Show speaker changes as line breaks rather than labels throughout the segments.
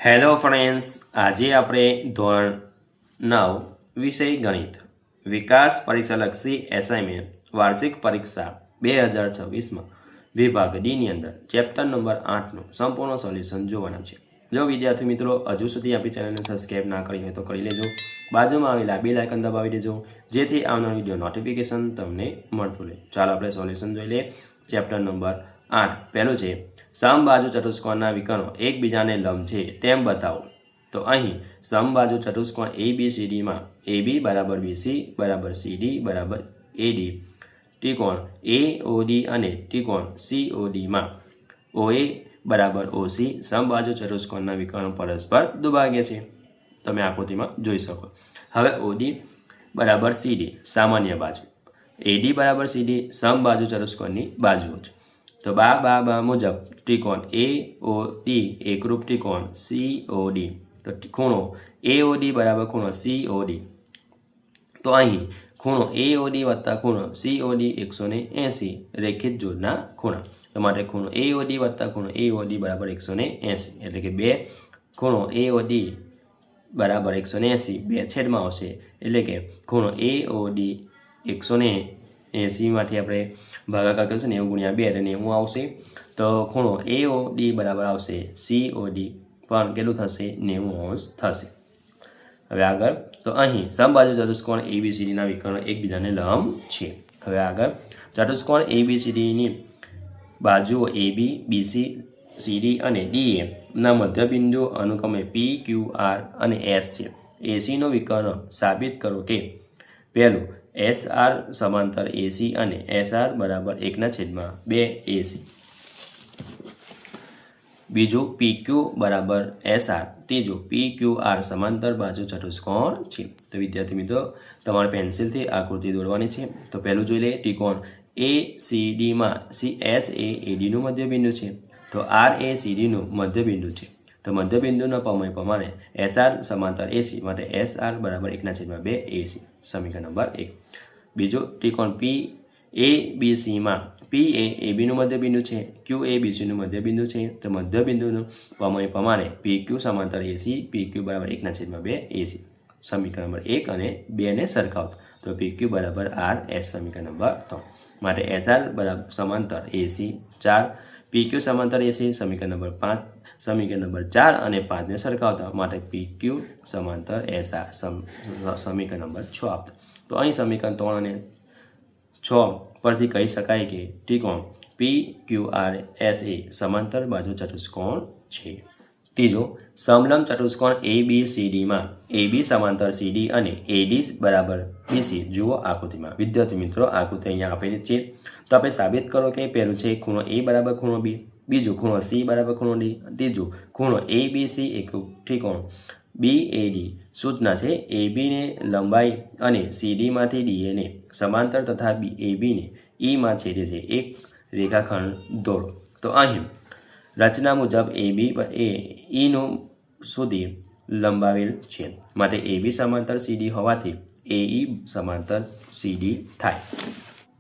Hello friends, આજે આપણે ધોરણ 9 વિષય ગણિત વિકાસ પરીક્ષાલક્ષી એસાઇનમેન્ટ વાર્ષિક પરીક્ષા 2026માં વિભાગ ડીની અંદર ચેપ્ટર નંબર 8નું સંપૂર્ણ સોલ્યુશન જોવાના છે। જો વિદ્યાર્થી મિત્રો હજુ સુધી આપણી ચેનલને સબસ્ક્રાઇબ ના કરી હોય તો કરી લેજો, બાજુમાં આવેલા બેલ આઇકન દબાવી દેજો જેથી આવનાર વિડીયો નોટિફિકેશન તમને મળતું રહે। ચાલો આપણે સોલ્યુશન જોઈ લઈએ। ચેપ્ટર નંબર 8 પહેલું છે સમબાજુ ચતુષ્કોણના વિકર્ણો એકબીજાને લંબ છે તેમ બતાવો। તો અહીં સમબાજુ ચતુષ્કોણ ABCDમાં AB બરાબર BC બરાબર CD બરાબર AD, ત્રિકોણ AOD અને ત્રિકોણ CODમાં OA બરાબર OC સમબાજુ ચતુષ્કોણના વિકર્ણો પરસ્પર દુભાગ્ય છે, તમે આકૃતિમાં જોઈ શકો। હવે OD બરાબર CD સામાન્ય બાજુ, AD બરાબર CD સમબાજુ ચતુષ્કોણની બાજુઓ છે। તો બા મુજબ ત્રિકોણ AOD એકરૂપ ત્રિકોણ COD, તો ખૂણો AOD બરાબર ખૂણો COD, તો અહીં ખૂણો AOD વત્તા ખૂણો COD 180 રેખિત જોડના ખૂણા, તો માટે ખૂણો AOD વત્તા ખૂણો AOD બરાબર 180, એટલે કે બે ખૂણો AOD બરાબર 180 બે છેદમાં આવશે, એટલે કે ખૂણો AOD 180 માંથી આપણે ભાગાકાર કરીશું 90 ગુણ્યા 2 એટલે 90 આવશે। તો ખૂણો AOD બરાબર આવશે COD પણ કેટલું થશે 90° થશે। હવે આગળ, તો અહીં સમબાજુ ચતુષ્કોણ ABCDના વિકર્ણો એકબીજાને લંબ છે। હવે આગળ, ચતુષ્કોણ ABCDની બાજુઓ AB, BC, CD અને DA ના મધ્યબિંદુ અનુક્રમે P, Q, R અને S છે। AC નો વિકર્ણ સાબિત કરો કે પહેલું SR સમાંતર AC અને SR બરાબર 1/2 AC, બીજું PQ બરાબર SR, ત્રીજું PQR સમાંતર બાજુ ચતુષ્કોણ છે। તો વિદ્યાર્થી મિત્રો તમારે પેન્સિલથી આકૃતિ દોરવાની છે। તો પહેલું જોઈ લઈએ, ત્રિકોણ ACDમાં CS એ ADનું મધ્યબિંદુ છે, તો R એ CDનું મધ્યબિંદુ છે, તો મધ્યબિંદુના પ્રમેય પ્રમાણે SR સમાંતર AC માટે SR બરાબર 1/2 AC, સમીકરણ નંબર 1। બીજું ત્રિકોણ PABCમાં P એ ABનું મધ્યબિંદુ છે, Q એ BCનું મધ્યબિંદુ છે, તો મધ્યબિંદુનું પ્રમેય પ્રમાણે PQ સમાંતર AC PQ બરાબર 1/2 AC, સમીકરણ નંબર 1 અને 2 ને સરખાવો તો PQ બરાબર RS, સમીકરણ નંબર 3 માટે SR બરાબર સમાંતર AC 4, PQ સમાંતર AC, સમીકરણ નંબર 5, સમીકરણ નંબર 4 અને 5 ને સરખાવતા માટે PQ સમાંતર SR, સમીકરણ નંબર 6 આપતા। તો અહીં સમીકરણ 3 અને 6 પરથી કહી શકાય કે ત્રિકોણ PQRS એ સમાંતર બાજુ ચતુષ્કોણ છે। ત્રીજું, સમલંબ ચતુષ્કોણ ABCDમાં AB સમાંતર CD અને AD બરાબર BC જુઓ આકૃતિમાં। વિદ્યાર્થી મિત્રો આકૃતિ અહીંયા આપેલી છે, તો આપણે સાબિત કરો કે પહેલું છે ખૂણો A બરાબર ખૂણો B, બીજું ખૂણો C બરાબર ખૂણો D, ત્રીજું ખૂણો ABC એકરૂપ ત્રિકોણ BAD। સૂચના છે AB ને લંબાઈ અને CD માંથી DA ને સમાંતર તથા AB ને E માં છેદે છે એક રેખાખંડ દોરો। તો અહીં રચના મુજબ AB એ E નું સુધી લંબાવેલ છે, માટે AB સમાંતર CD હોવાથી AE સમાંતર CD થાય।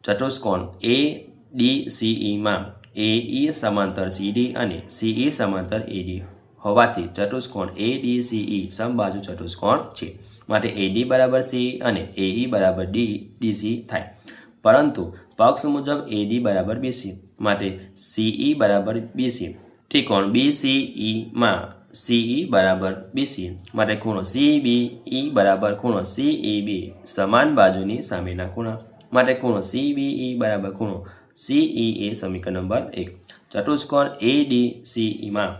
ચતુષ્કોણ ADCEમાં AE સમાંતર CD અને CE સમાંતર AD હોવાથી ચતુષ્કોણ ADCE સમબાજુ ચતુષ્કોણ છે, માટે AD બરાબર CE અને AE બરાબર DC થાય। પરંતુ પક્ષ મુજબ AD બરાબર BC માટે CE બરાબર BC, ત્રિકોણ BCEમાં CE બરાબર BC માટે ખૂણો CBE બરાબર ખૂણો CEB સમાન બાજુની સામેના ખૂણા, માટે ખૂણો CBE બરાબર ખૂણો CEA, સમીકરણ નંબર 1। ચતુષ્કોણ ADCEમાં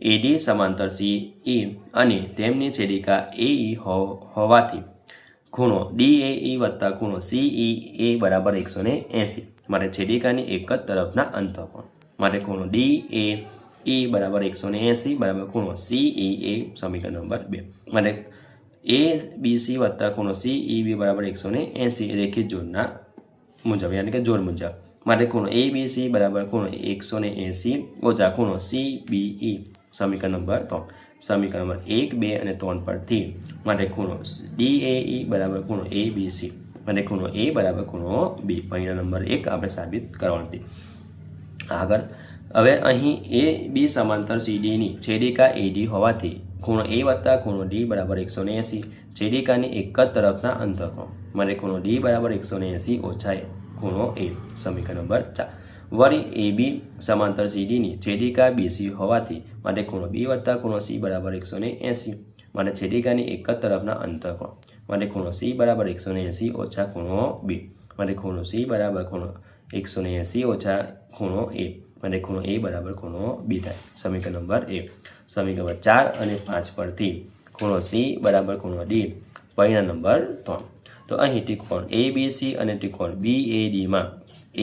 AD સમાંતર CE અને તેમની છેદિકા AE હોવાથી ખૂણો DAE વત્તા ખૂણો CEA બરાબર 180, માટે છેદિકાની એક જ તરફના અંતઃકોણ, માટે ખૂણો DAE બરાબર 180 બરાબર ખૂણો CEA, સમીકરણ નંબર 2 માટે ABC વત્તા ખૂણો CEB બરાબર 180 રેખિત જોડના મુજબ, યાની કે જોડ મુજબ, માટે ખૂણો ABC બરાબર ખૂણો 180 ઓછા ખૂણો CBE, સમીકરણ નંબર 3। સમીકરણ નંબર 1, 2 અને 3 પરથી માટે ખૂણો DAE બરાબર ખૂણો ABC અને ખૂણો A બરાબર ખૂણો B, પરિણામ નંબર 1 આપણે સાબિત કરવાનું છે। આગળ હવે અહીં એ બી સમાંતર સીડીની છેદિકા એડી હોવાથી ખૂણો એ વત્તા ખૂણો ડી બરાબર 180, છેદિકાની એક જ તરફના અંતરકોણ માટે ખૂણો ડી બરાબર 180 ઓછા ખૂણો એ. સમીકરણ નંબર 4. વળી એ બી સમાંતર સીડીની છેદિકા બીસી હોવાથી માટે ખૂણો બી વત્તા ખૂણો સી બરાબર 180, માટે છેદિકાની એક જ તરફના અંતરકોણ માટે ખૂણો સી બરાબર 180 ઓછા ખૂણો બી, માટે ખૂણો સી બરાબર ખૂણો 180 ઓછા ખૂણો એ, માટે ખૂણો એ બરાબર ખૂણો બી થાય. સમીકરણ નંબર 1. સમીકરણ 4 અને 5 પરથી ખૂણો સી બરાબર ખૂણો ડી. પરિણામ નંબર 3. તો અહીં ત્રિકોણ એ બી સી અને ત્રિકોણ બી એ ડીમાં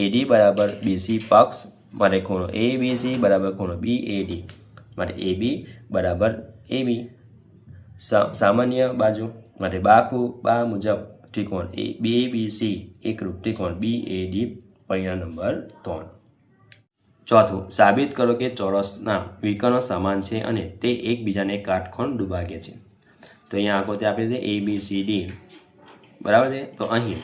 એડી બરાબર બીસી પક્ષ માટે ખૂણો એ બી સી બરાબર ખૂણો બી એ ડી, માટે એ બી બરાબર એ બી. સામાન્ય બાજુ માટે બા મુજબ ત્રિકોણ એ બી બી સી એકરૂપ ત્રિકોણ બી એ ડી. પરિણામ નંબર 3. ચોથું, સાબિત કરો કે ચોરસના વિકર્ણો સમાન છે અને તે એકબીજાને કાટખૂણ દુભાગે છે. તો અહીંયા આકૃતિ આપેલી છે એ બી સી ડી, બરાબર છે. તો અહીં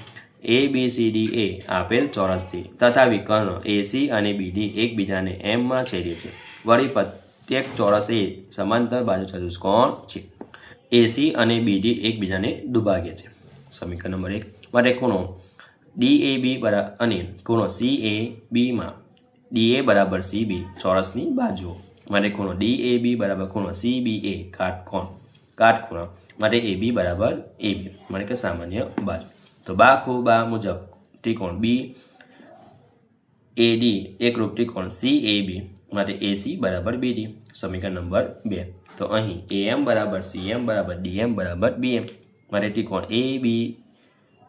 એ બી સી ડી એ આપેલ ચોરસથી તથા વિકર્ણો એસી અને બીડી એકબીજાને એમમાં છેદે છે. વળી પ્રત્યેક ચોરસ એ સમાંતર બાજુ ચતુષ્કોણ છે. એસી અને બીડી એકબીજાને દુભાગે છે. સમીકરણ નંબર 1. માટે ખૂણો ડી એ બી બરાબર અને ખૂણો સી એ બીમાં ડી એ બરાબર સી બી ચોરસની બાજુઓ માટે ખૂણો ડી એ બી બરાબર ખૂણો સી બી એ કાટખૂણો માટે એ બી બરાબર એ બી માટે કે સામાન્ય બાજુ. તો બા મુજબ ત્રિકોણ બી એ ડી એકરૂપ ત્રિકોણ સી એ બી માટે એસી બરાબર બીડી. સમીકરણ નંબર 2. તો અહીં એમ બરાબર સીએમ બરાબર ડીએમ બરાબર બીએમ માટે ત્રિકોણ એ બી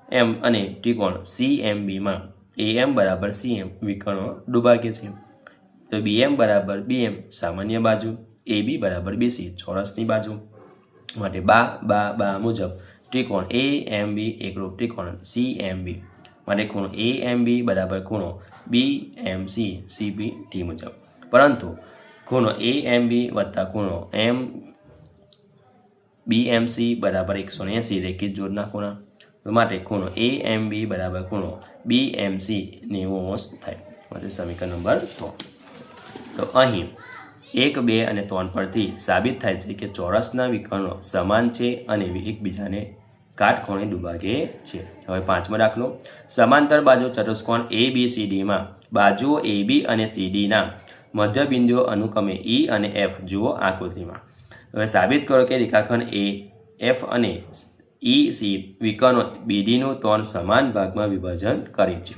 એમ અને ત્રિકોણ સી એમ બીમાં એમ બરાબર સીએમ વિકર્ણો દુભાગે છે. તો બીએમ બરાબર બીએમ સામાન્ય બાજુ, એ બી બરાબર બીસી ચોરસની બાજુ માટે બા મુજબ ત્રિકોણ એ એમ બી એકરૂપ ત્રિકોણ સી એમ બી માટે ખૂણો એ એમ બી બરાબર ખૂણો B M C C B T મુજબ. પરંતુ ખૂણો એ એમ બી વત્તા ખૂણો એમ બી એમ સી બરાબર 180 રેખિત જોડના ખૂણા માટે ખૂણો એ એમ બી બરાબર ખૂણો બી એમ સી 90° થાય. માટે સમીકરણ નંબર 3. તો અહીં 1, 2 અને 3 પરથી સાબિત થાય છે કે ચોરસના વિકર્ણો સમાન છે અને એકબીજાને કાટખૂણે દુભાગે છે. હવે 5મો દાખલો. સમાંતર બાજુ ચતુષ્કોણ એ બી સી ડીમાં બાજુઓ એ બી અને સી ડીના મધ્યબિંદુઓ અનુક્રમે ઈ અને એફ જુઓ આકૃતિમાં. હવે સાબિત કરો કે રેખાખંડ એ એફ અને ઈ સી વિકર્ણો બીડીનું 3 સમાન ભાગમાં વિભાજન કરે છે.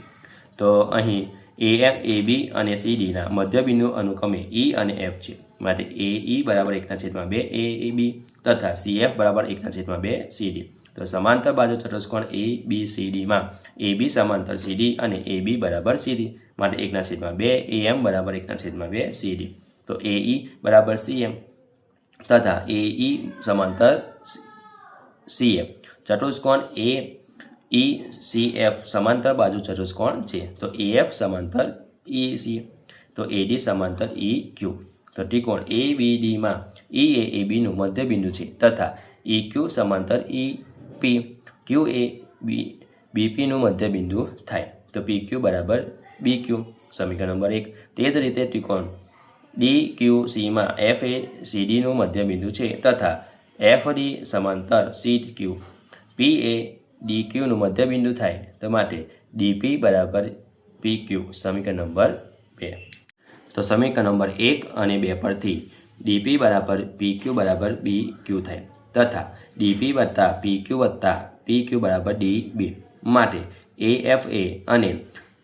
તો અહીં એફ એ બી અને સી ડીના મધ્યબિંદુ અનુક્રમે ઈ અને એફ છે માટે એ ઈ બરાબર 1/2 એ બી તથા સી એફ બરાબર 1/2 સી ડી. તો સમાંતર બાજુ ચતુષ્કોણ એ બી સી ડીમાં એ બી સમાંતર સી ડી અને એ બી બરાબર સી ડી માટે 1/2 એમ બરાબર 1/2 સી ડી. તો એ ઈ બરાબર સી એમ તથા એ ઈ સમાંતર સી એફ. ચતુષ્કોણ એ ઈ સી એફ સમાંતર બાજુ ચતુષ્કોણ છે. તો એ એફ સમાંતર ઈ સી, તો એ ડી સમાંતર ઈ ક્યુ. તો ત્રિકોણ એ બી ડીમાં ઈ એ બીનું મધ્યબિંદુ છે તથા ઈ ક્યુ સમાંતર ઈ પી, ક્યુ એ બીપીનું મધ્યબિંદુ થાય. તો પી ક્યુ બરાબર બી ક્યુ. સમીકરણ નંબર 1. તે જ રીતે ત્રિકોણ D Q સીમાં F A C ડીનું મધ્યબિંદુ છે તથા એફ ડી સમાંતર સી ક્યુ, પી એ ડી ક્યુનું મધ્યબિંદુ થાય. તો માટે ડીપી બરાબર પી ક્યુ. સમીકરણ નંબર 2. તો સમીકરણ નંબર 1 અને 2 પરથી ડીપી બરાબર પી ક્યુ બરાબર બી ક્યુ થાય તથા ડીપી વત્તા પી ક્યુ બરાબર ડી બી માટે એ એફ એ અને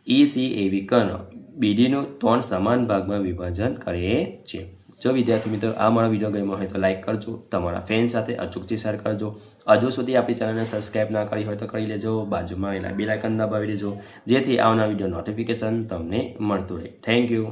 ઈ સી એ વિકર્ણો બીડીનું 3 સમાન ભાગમાં વિભાજન કરે છે. જો વિદ્યાર્થી મિત્રો આ મારો વિડીયો ગમ્યો હોય તો લાઇક કરજો, તમારા ફ્રેન્ડ સાથે અચૂકથી શેર કરજો. હજુ સુધી આપણી ચેનલને સબસ્ક્રાઈબ ના કરી હોય તો કરી લેજો, બાજુમાં એના બેલ આઇકન દબાવી દેજો જેથી આવનાર વિડીયો નોટિફિકેશન તમને મળતું રહે. Thank you.